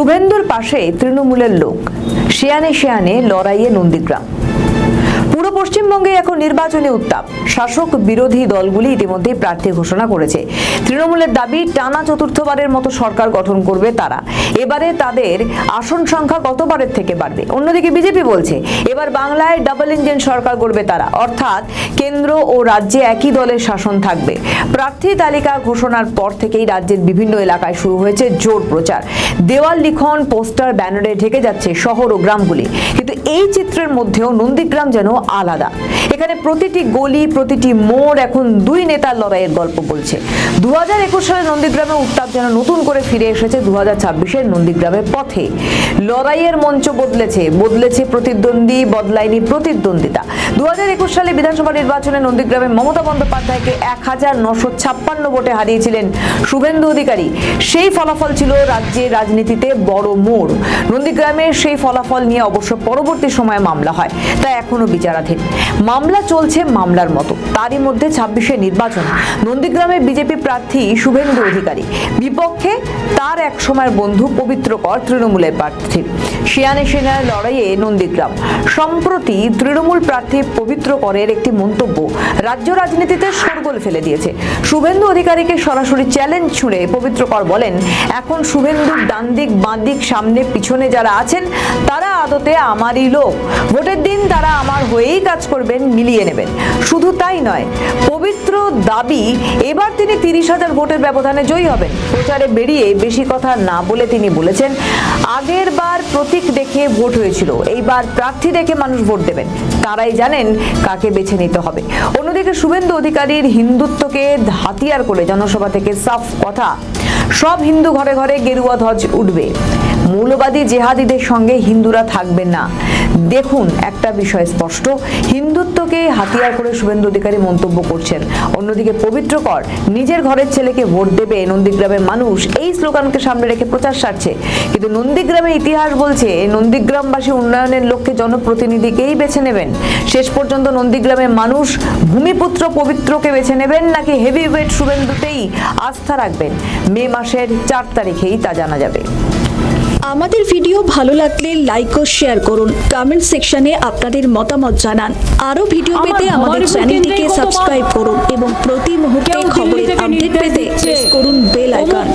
শুভেন্দুর পাশে তৃণমূলের লোক, শেয়ানে শেয়ানে লড়াইয়ে নন্দীগ্রাম। পুরো পশ্চিমবঙ্গে এখন নির্বাচনী উত্তাপ। শাসক বিরোধী দলগুলি ইতিমধ্যে প্রার্থী ঘোষণা করেছে। তৃণমূলের দাবি টানা চতুর্থবারের মতো সরকার গঠন করবে তারা। এবারে তাদের আসন সংখ্যা গতবারের থেকে বাড়বে। অন্যদিকে বিজেপি বলছে এবার বাংলায় ডাবল ইঞ্জিন সরকার করবে তারা, অর্থাৎ কেন্দ্র ও রাজ্যে একই দলের শাসন থাকবে। প্রার্থী তালিকা ঘোষণার পর থেকেই রাজ্যের বিভিন্ন এলাকায় শুরু হয়েছে জোর প্রচার। দেওয়াল লিখন, পোস্টার, ব্যানারে ঢেকে যাচ্ছে শহর ও গ্রামগুলি। কিন্তু এই চিত্রের মধ্যেও নন্দীগ্রাম যেন আলাদা। এখানে প্রতিটি গলি, প্রতিটি মোড় এখন দুই নেতার লড়াইয়ের গল্প বলছে। 2021 সালে নন্দীগ্রামে উত্তাপ যেন নতুন করে ফিরে এসেছে 2026-এর নন্দীগ্রামের পথে। লড়াইয়ের মঞ্চ বদলেছে প্রতিদ্বন্দ্বী, বদলায়নি প্রতিদ্বন্দ্বিতা। 2021 সালে বিধানসভা নির্বাচনে নন্দীগ্রামে মমতা বন্দ্যোপাধ্যায়কে 1956 ভোটে হারিয়েছিলেন শুভেন্দু অধিকারী। সেই ফলাফল ছিল রাজ্যের রাজনীতিতে বড় মোড়। নন্দীগ্রামের সেই ফলাফল নিয়ে অবশ্য পরবর্তী সময়ে মামলা হয়, তা এখনো বিচারাধীন। মামলা চলছে মামলার মতো। তারই মধ্যে 26-এ নির্বাচন। নন্দীগ্রামে বিজেপি প্রার্থী শুভেন্দু অধিকারী, বিপক্ষে তার এক সময়ের বন্ধু পবিত্র কর তৃণমূলের প্রার্থী। শেয়ানে শেয়ানে লড়াইয়ে নন্দীগ্রাম। সম্প্রতি তৃণমূল প্রার্থী পবিত্র করের একটি মন্তব্য রাজ্য রাজনীতিতে শোরগোল ফেলে দিয়েছে। শুভেন্দু অধিকারীকে সরাসরি চ্যালেঞ্জ ছুঁড়ে পবিত্র কর বলেন, এখন শুভেন্দুর ডান দিক, বাঁ দিক, সামনে পিছনে যারা আছেন তারা আদতে আমারই লোক। ভোটের দিন তারা আমার হয়েই কাজ করবেন, মিলিয়ে নেবেন। শুধু তাই নয়, পবিত্র দাবি এবার তিনি 30,000 ভোটের ব্যবধানে জয়ী হবেন। প্রচারে বেরিয়ে বেশি কথা না বলে তিনি বলেছেন, আগের বার প্রতীক দেখে ভোট হয়েছিল, এইবার প্রার্থী দেখে মানুষ ভোট দেবেন। তারাই জানেন কাকে বেছে নিতে হবে। অন্যদিকে শুভেন্দু অধিকারীর হিন্দুত্বকে হাতিয়ার করে জনসভা থেকে সাফ কথা, সব হিন্দু ঘরে ঘরে গেরুয়া ধ্বজ উঠবে, মৌলবাদী জেহাদিদের সঙ্গে হিন্দুরা থাকবে না। দেখুন, একটা বিষয় স্পষ্ট, হিন্দুত্বকে হাতিয়ার করে শুভেন্দু অধিকারী মন্তব্য করছেন। অন্যদিকে পবিত্র কর নিজের ঘরের ছেলেকে ভোট দেবে নন্দীগ্রামের মানুষ, এই স্লোগানকে সামনে রেখে প্রচার সারছে। কিন্তু নন্দীগ্রামের ইতিহাস বলছে নন্দীগ্রামবাসী উন্নয়নের লক্ষ্যে জনপ্রতিনিধিকেই বেছে নেবেন। শেষ পর্যন্ত নন্দীগ্রামের মানুষ ভূমিপুত্র পবিত্রকে বেছে নেবেন নাকি হেভিওয়েট শুভেন্দুতেই আস্থা রাখবেন, মে মাসের 4 তারিখেই তা জানা যাবে। আমাদের ভিডিও ভালো লাগলে লাইক ও শেয়ার করুন, কমেন্ট সেকশনে আপনাদের মতামত জানান। আরো ভিডিও পেতে আমাদের চ্যানেলটিকে সাবস্ক্রাইব করুন এবং প্রতি মুহূর্তে খবরের আপডেট পেতে প্রেস করুন বেল আইকন।